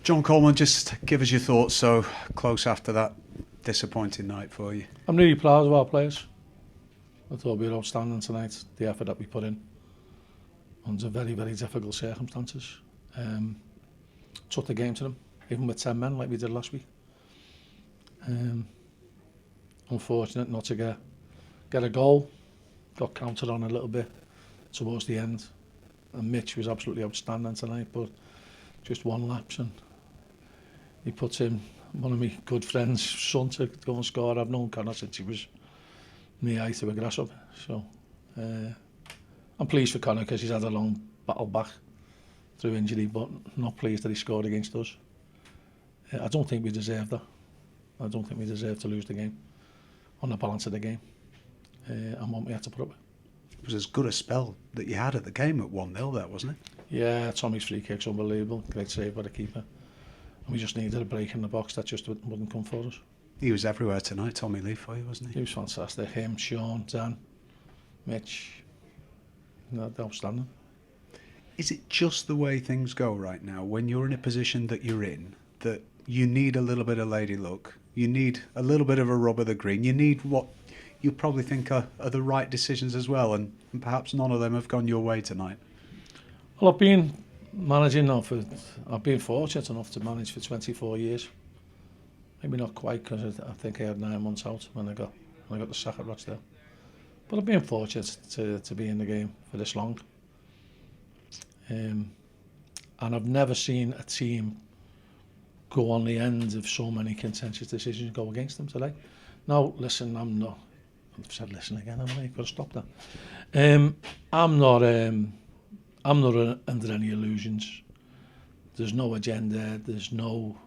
John Coleman, just give us your thoughts so close after that disappointing night for you. I'm really proud of our players. I thought we were outstanding tonight, the effort that we put in under very, very difficult circumstances. Took the game to them, even with 10 men like we did last week. Unfortunate not to get a goal. Got counted on a little bit towards the end. And Mitch was absolutely outstanding tonight, but just one lapse, and he puts in one of my good friends' son to go and score. I've known Connor since he was knee-high to a grasshopper. So I'm pleased for Connor because he's had a long battle back through injury, but not pleased that he scored against us. I don't think we deserve that. I don't think we deserve to lose the game on the balance of the game and what we had to put up with. It was as good a spell that you had at the game at 1-0 there, wasn't it? Yeah, Tommy's free kick's unbelievable. Great save by the keeper. And we just needed a break in the box that just wouldn't come for us. He was everywhere tonight, Tommy Lee, for you, wasn't he? He was fantastic. Him, Sean, Dan, Mitch. No, outstanding. Is it just the way things go right now, when you're in a position that you're in, that you need a little bit of lady luck, you need a little bit of a rub of the green, you need what you probably think are the right decisions as well, and perhaps none of them have gone your way tonight? Well, I've been managing now I've been fortunate enough to manage for 24 years. Maybe not quite, because I think I had 9 months out when I got the sack at Rochdale. But I've been fortunate to be in the game for this long. And I've never seen a team go on the end of so many contentious decisions go against them today. Now, listen, I've said listen again, haven't I? Got to stop that. I'm not under any illusions. There's no agenda. There's no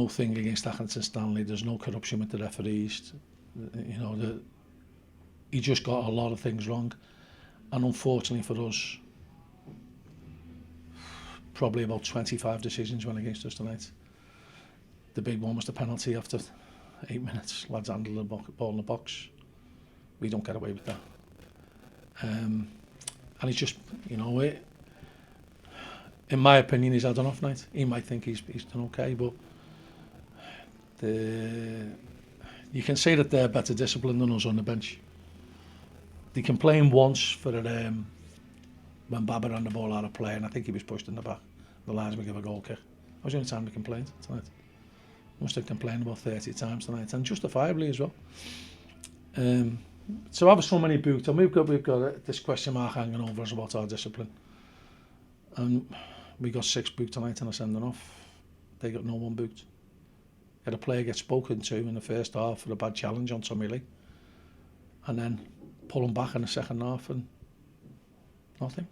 thing against Accrington Stanley. There's no corruption with the referees. You know, he just got a lot of things wrong, and unfortunately for us, probably about 25 decisions went against us tonight. The big one was the penalty after 8 minutes. Lads handle the ball in the box. We don't get away with that. And he's just, you know, in my opinion, he's had an off night. He might think he's done okay, but you can say that they're better disciplined than us on the bench. They complained once for when Baba ran the ball out of play, and I think he was pushed in the back. The linesman gave a goal kick. That was the only time they complained tonight. Must have complained about 30 times tonight, and justifiably as well. So I have so many booked, and we've got this question mark hanging over us about our discipline. And we got 6 booked tonight and a sending off. They got no one booked. Had a player get spoken to in the first half for a bad challenge on Tommy Lee, and then pull him back in the second half and nothing.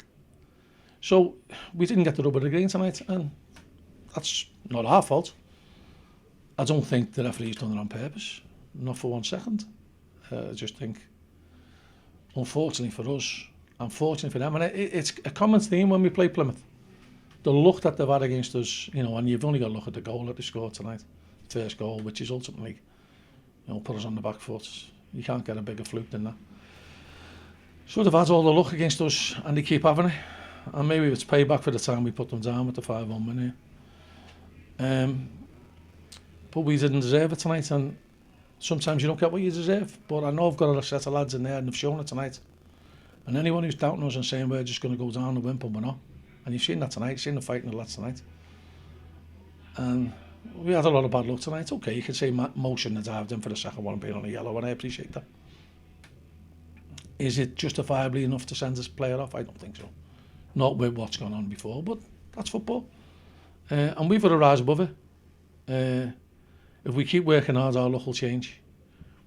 So we didn't get the rub of the green tonight, and that's not our fault. I don't think the referee's done it on purpose, not for 1 second. I just think, unfortunately for us, unfortunately for them, and it's a common theme when we play Plymouth. The luck that they've had against us, you know, and you've only got to look at the goal that they scored tonight, first goal, which is ultimately, you know, put us on the back foot. You can't get a bigger fluke than that. So they've had all the luck against us, and they keep having it. And maybe it's payback for the time we put them down with the 5-1 win here. But we didn't deserve it tonight, and sometimes you don't get what you deserve. But I know I've got a set of lads in there, and they've shown it tonight. And anyone who's doubting us and saying we're just going to go down and win, but we're not. And you've seen that tonight, you've seen the fight in the lads tonight. And we had a lot of bad luck tonight. Okay, you can say Mo shouldn't have dived in for the second one being on a yellow, and I appreciate that. Is it justifiably enough to send this player off? I don't think so. Not with what's gone on before, but that's football. And we've got to rise above it. If we keep working hard, our luck will change.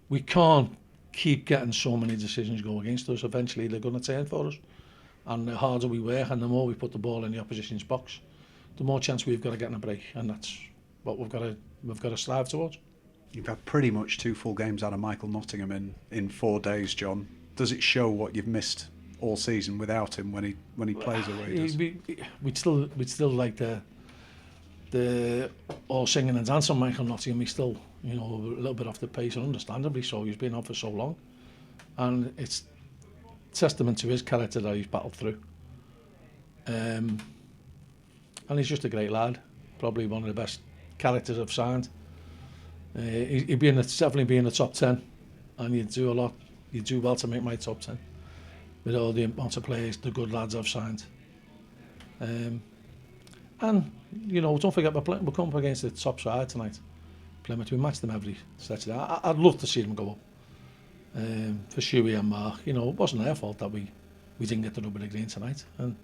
We can't keep getting so many decisions go against us. Eventually they're going to turn for us. And the harder we work and the more we put the ball in the opposition's box, the more chance we've got of getting a break. And that's what we've got to strive towards. You've had pretty much 2 full games out of Michael Nottingham in 4 days, John. Does it show what you've missed all season without him when he plays away? We'd still like the all singing and dancing Michael Nottingham. He's still, you know, a little bit off the pace, and understandably so. He's been on for so long, and it's testament to his character that he's battled through. and he's just a great lad. Probably one of the best characters I've signed. He'd be definitely be in the top 10, and you'd do a lot. You'd do well to make my top 10 with all the amount of players, the good lads I've signed. And you know, don't forget we're coming up against the top side tonight. Plymouth, we match them every stretch. I'd love to see them go up. For Shuey and Mark, you know, it wasn't their fault that we didn't get the rub of the green tonight, and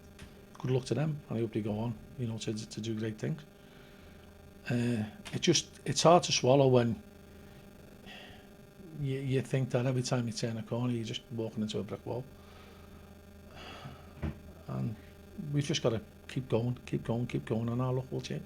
good luck to them, and I hope they go on, you know, to do great things. It's hard to swallow when you think that every time you turn a corner you're just walking into a brick wall, and we've just got to keep going, and our luck will change.